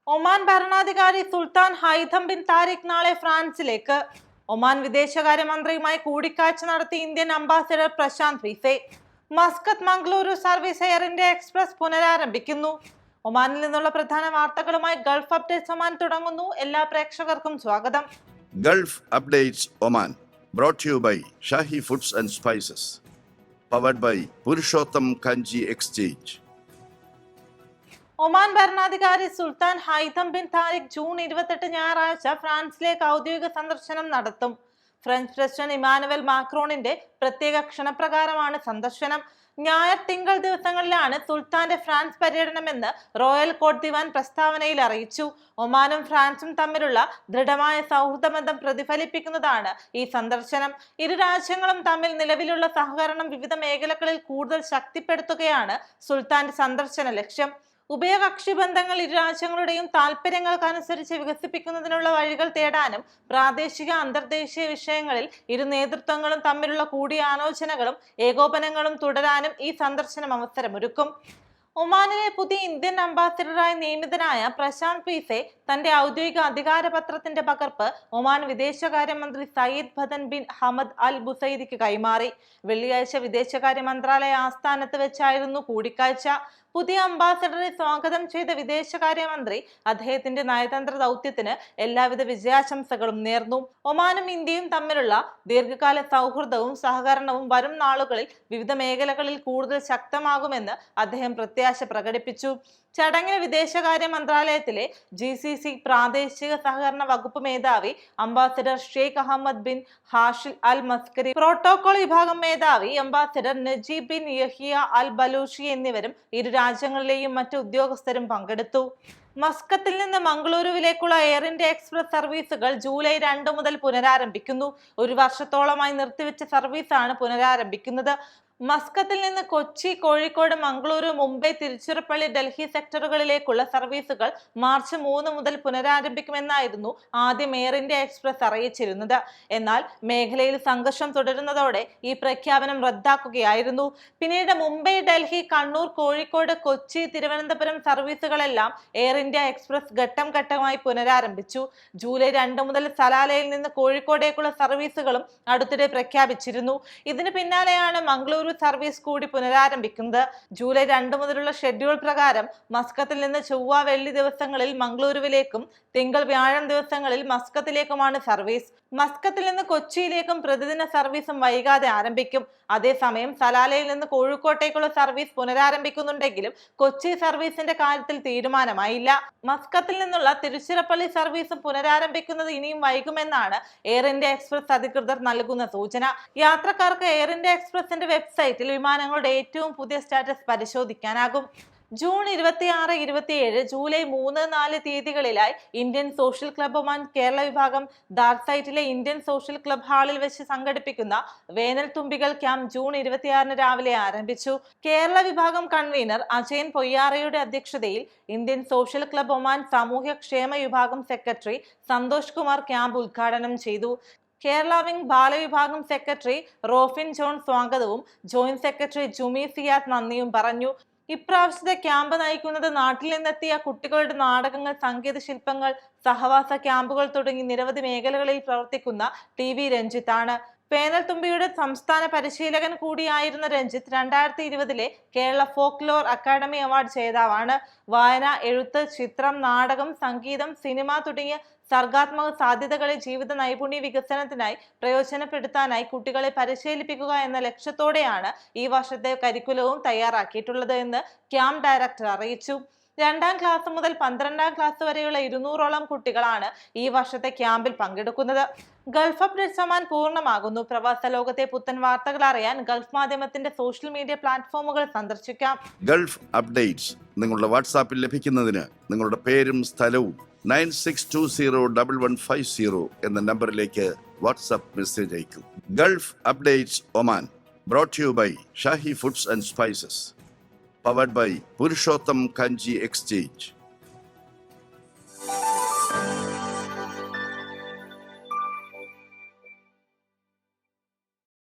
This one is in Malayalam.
ഒമാൻ ഭരണാധികാരി സുൽത്താൻ ഹൈഥം ബിൻ താരിഖ് നാളെ ഫ്രാൻസിലേക്ക്. ഒമാൻ വിദേശകാര്യമന്ത്രിയുമായി കൂടിക്കാഴ്ച നടത്തി Indian ambassador Prashant Vise. Muscat Mangaluru service Air India Express പുനരാരംഭിക്കുന്നു. ഒമാനിൽ നിന്നുള്ള പ്രധാന വാർത്തകളുമായി ഗൾഫ് അപ്ഡേറ്റ്സ് ഒമാൻ തുടങ്ങുന്നു. എല്ലാ പ്രേക്ഷകർക്കും സ്വാഗതം. Gulf updates Oman brought to you by Shahi foods and spices, powered by Purushottam Kanji exchange. Oman ഭരണാധികാരി Sultan Haitham bin Tariq June 28 ഞായറാഴ്ച ഫ്രാൻസിലേക്ക് ഔദ്യോഗിക സന്ദർശനം നടത്തും. ഫ്രഞ്ച് പ്രസിഡന്റ് ഇമാനുവൽ മാക്രോണിന്റെ പ്രത്യേക ക്ഷണപ്രകാരമാണ് സന്ദർശനം. ഞായർ, തിങ്കൾ ദിവസങ്ങളിലാണ് സുൽത്താന്റെ ഫ്രാൻസ് പര്യടനമെന്ന് റോയൽ കോർട്ട് ദിവാൻ പ്രസ്താവനയിൽ അറിയിച്ചു. ഒമാനും ഫ്രാൻസും തമ്മിലുള്ള ദൃഢമായ സൗഹൃദ ബന്ധം പ്രതിഫലിപ്പിക്കുന്നതാണ് ഈ സന്ദർശനം. ഇരു രാജ്യങ്ങളും തമ്മിൽ നിലവിലുള്ള സഹകരണം വിവിധ മേഖലകളിൽ കൂടുതൽ ശക്തിപ്പെടുത്തുകയാണ് സുൽത്താന്റെ സന്ദർശന ലക്ഷ്യം. ഉഭയകക്ഷി ബന്ധങ്ങൾ ഇരു രാജ്യങ്ങളുടെയും താൽപര്യങ്ങൾക്കനുസരിച്ച് വികസിപ്പിക്കുന്നതിനുള്ള വഴികൾ തേടാനും പ്രാദേശിക അന്തർദേശീയ വിഷയങ്ങളിൽ ഇരു നേതൃത്വങ്ങളും തമ്മിലുള്ള കൂടിയാലോചനകളും ഏകോപനങ്ങളും തുടരാനും ഈ സന്ദർശനം അവസരമൊരുക്കും. ഒമാനിലെ പുതിയ ഇന്ത്യൻ അംബാസിഡറായി നിയമിതനായ പ്രശാന്ത് വിസെ തന്റെ ഔദ്യോഗിക അധികാരപത്രത്തിന്റെ പകർപ്പ് ഒമാൻ വിദേശകാര്യമന്ത്രി സയ്യിദ് ബദൻ ബിൻ ഹമദ് അൽ ബുസൈദിക്ക് കൈമാറി. വെള്ളിയാഴ്ച വിദേശകാര്യ മന്ത്രാലയ ആസ്ഥാനത്ത് വെച്ചായിരുന്നു കൂടിക്കാഴ്ച. പുതിയ അംബാസിഡറെ സ്വാഗതം ചെയ്ത വിദേശകാര്യമന്ത്രി അദ്ദേഹത്തിന്റെ നയതന്ത്ര ദൗത്യത്തിന് എല്ലാവിധ വിജയാശംസകളും നേർന്നു. ഒമാനും ഇന്ത്യയും തമ്മിലുള്ള ദീർഘകാല സൗഹൃദവും സഹകരണവും വരും നാളുകളിൽ വിവിധ മേഖലകളിൽ കൂടുതൽ ശക്തമാകുമെന്ന് അദ്ദേഹം പ്രത്യാശ പ്രകടിപ്പിച്ചു. ചടങ്ങിൽ വിദേശകാര്യ മന്ത്രാലയത്തിലെ GCC പ്രാദേശിക സഹകരണ വകുപ്പ് മേധാവി അംബാസിഡർ ഷെയ്ഖ് അഹമ്മദ് ബിൻ ഹാഷിൽ അൽ മസ്കരി, പ്രോട്ടോകോൾ വിഭാഗം മേധാവി അംബാസിഡർ നജീബ് ബിൻ യഹിയ അൽ ബലൂഷി എന്നിവരും ഇരു രാജ്യങ്ങളിലെയും മറ്റു ഉദ്യോഗസ്ഥരും പങ്കെടുത്തു. മസ്കത്തിൽ നിന്ന് മംഗളൂരുവിലേക്കുള്ള എയർ ഇന്ത്യ എക്സ്പ്രസ് സർവീസുകൾ ജൂലൈ 2 മുതൽ പുനരാരംഭിക്കുന്നു. ഒരു വർഷത്തോളമായി നിർത്തിവെച്ച സർവീസാണ് പുനരാരംഭിക്കുന്നത്. മസ്കത്തിൽ നിന്ന് കൊച്ചി, കോഴിക്കോട്, മംഗളൂരു, മുംബൈ, തിരുച്ചിറപ്പള്ളി, ഡൽഹി സെക്ടറുകളിലേക്കുള്ള സർവീസുകൾ മാർച്ച് 3 മുതൽ പുനരാരംഭിക്കുമെന്നായിരുന്നു ആദ്യം എയർ ഇന്ത്യ എക്സ്പ്രസ് അറിയിച്ചിരുന്നത്. എന്നാൽ മേഖലയിൽ സംഘർഷം തുടരുന്നതോടെ ഈ പ്രഖ്യാപനം റദ്ദാക്കുകയായിരുന്നു. പിന്നീട് മുംബൈ, ഡൽഹി, കണ്ണൂർ, കോഴിക്കോട്, കൊച്ചി, തിരുവനന്തപുരം സർവീസുകളെല്ലാം എയർ ഇന്ത്യ എക്സ്പ്രസ് ഘട്ടം ഘട്ടമായി പുനരാരംഭിച്ചു. ജൂലൈ 2 മുതൽ സലാലയിൽ നിന്ന് കോഴിക്കോടേക്കുള്ള സർവീസുകളും അടുത്തിടെ പ്രഖ്യാപിച്ചിരുന്നു. ഇതിന് പിന്നാലെയാണ് മംഗളൂരു സർവീസ് കൂടി പുനരാരംഭിക്കുന്നത്. ജൂലൈ 2 മുതലുള്ള ഷെഡ്യൂൾ പ്രകാരം മസ്കത്തിൽ നിന്ന് ചൊവ്വ, വെള്ളി ദിവസങ്ങളിൽ മംഗളൂരുവിലേക്കും തിങ്കൾ, വ്യാഴം ദിവസങ്ങളിൽ മസ്കത്തിലേക്കുമാണ് സർവീസ്. മസ്കത്തിൽ നിന്ന് കൊച്ചിയിലേക്കും പ്രതിദിന സർവീസും വൈകാതെ ആരംഭിക്കും. അതേസമയം സലാലയിൽ നിന്ന് കോഴിക്കോട്ടേക്കുള്ള സർവീസ് പുനരാരംഭിക്കുന്നുണ്ടെങ്കിലും കൊച്ചി സർവീസിന്റെ കാര്യത്തിൽ തീരുമാനമായില്ല. മസ്കത്തിൽ നിന്നുള്ള തിരുച്ചിറപ്പള്ളി സർവീസും പുനരാരംഭിക്കുന്നത് ഇനിയും വൈകുമെന്നാണ് എയർ ഇന്ത്യ എക്സ്പ്രസ് അധികൃതർ നൽകുന്ന സൂചന. യാത്രക്കാർക്ക് എയർ ഇന്ത്യ എക്സ്പ്രസിന്റെ വെബ്സൈറ്റിൽ വിമാനങ്ങളുടെ ഏറ്റവും പുതിയ സ്റ്റാറ്റസ് പരിശോധിക്കാനാകും. ജൂൺ 26, 27, ജൂലൈ 3, 4 തീയതികളിലായി Indian social club Oman Kerala വിഭാഗം ദാർസൈറ്റിലെ ഇന്ത്യൻ സോഷ്യൽ ക്ലബ് ഹാളിൽ വെച്ച് സംഘടിപ്പിക്കുന്ന വേനൽ തുമ്പികൾ ക്യാമ്പ് ജൂൺ 26 രാവിലെ ആരംഭിച്ചു. കേരള വിഭാഗം കൺവീനർ അജയൻ പൊയ്യാറയുടെ അധ്യക്ഷതയിൽ ഇന്ത്യൻ സോഷ്യൽ ക്ലബ് ഒമാൻ സാമൂഹ്യ ക്ഷേമ വിഭാഗം സെക്രട്ടറി സന്തോഷ് കുമാർ ക്യാമ്പ് ഉദ്ഘാടനം ചെയ്തു. Kerala wing ബാലവിഭാഗം secretary Rofin John സ്വാഗതവും ജോയിന്റ് സെക്രട്ടറി ജുമി സിയാദ് നന്ദിയും പറഞ്ഞു. ഇപ്രാവശ്യത്തെ ക്യാമ്പ് നയിക്കുന്നത് നാട്ടിൽ നിന്നെത്തിയ കുട്ടികളുടെ നാടകങ്ങൾ, സംഗീത ശില്പങ്ങൾ, സഹവാസ ക്യാമ്പുകൾ തുടങ്ങി നിരവധി മേഖലകളിൽ പ്രവർത്തിക്കുന്ന TV രഞ്ജിത്താണ്. വേനൽ തുമ്പിയുടെ സംസ്ഥാന പരിശീലകൻ കൂടിയായിരുന്ന Ranjith 2020 Kerala folklore academy award ജേതാവാണ്. വായന, എഴുത്ത്, ചിത്രം, നാടകം, സംഗീതം, സിനിമ തുടങ്ങിയ സർഗാത്മക സാധ്യതകളെ ജീവിത നൈപുണ്യ വികസനത്തിനായി പ്രയോജനപ്പെടുത്താനായി കുട്ടികളെ പരിശീലിപ്പിക്കുക എന്ന ലക്ഷ്യത്തോടെയാണ് ഈ വർഷത്തെ കരിക്കുലവും തയ്യാറാക്കിയിട്ടുള്ളത് എന്ന് ക്യാമ്പ് ഡയറക്ടർ അറിയിച്ചു. 2ാം ക്ലാസ് മുതൽ 12ാം ക്ലാസ് വരെയുള്ള 200ഓളം കുട്ടികളാണ് ഈ വർഷത്തെ ക്യാമ്പിൽ പങ്കെടുക്കുന്നത്. ഗൾഫ് അപ്ഡേറ്റ്സ് ഒമാൻ പൂർണ്ണമാകുന്നു. പ്രവാസ ലോകത്തെ പുത്തൻ വാർത്തകൾ അറിയാൻ ഗൾഫ് മാധ്യമത്തിന്റെ സോഷ്യൽ മീഡിയ പ്ലാറ്റ്ഫോമുകൾ സന്ദർശിക്കാം. ഗൾഫ് അപ്ഡേറ്റ്സ് നിങ്ങളുടെ വാട്സാപ്പിൽ ലഭിക്കുന്നതിന് നിങ്ങളുടെ പേരും സ്ഥലവും 96201150 എന്ന നമ്പറിലേക്ക് വാട്സാപ്പ് മെസ്സേജ് അയക്കൂ. Gulf updates Oman brought to you by Shahi foods and spices, powered by Purushottam Kanji exchange.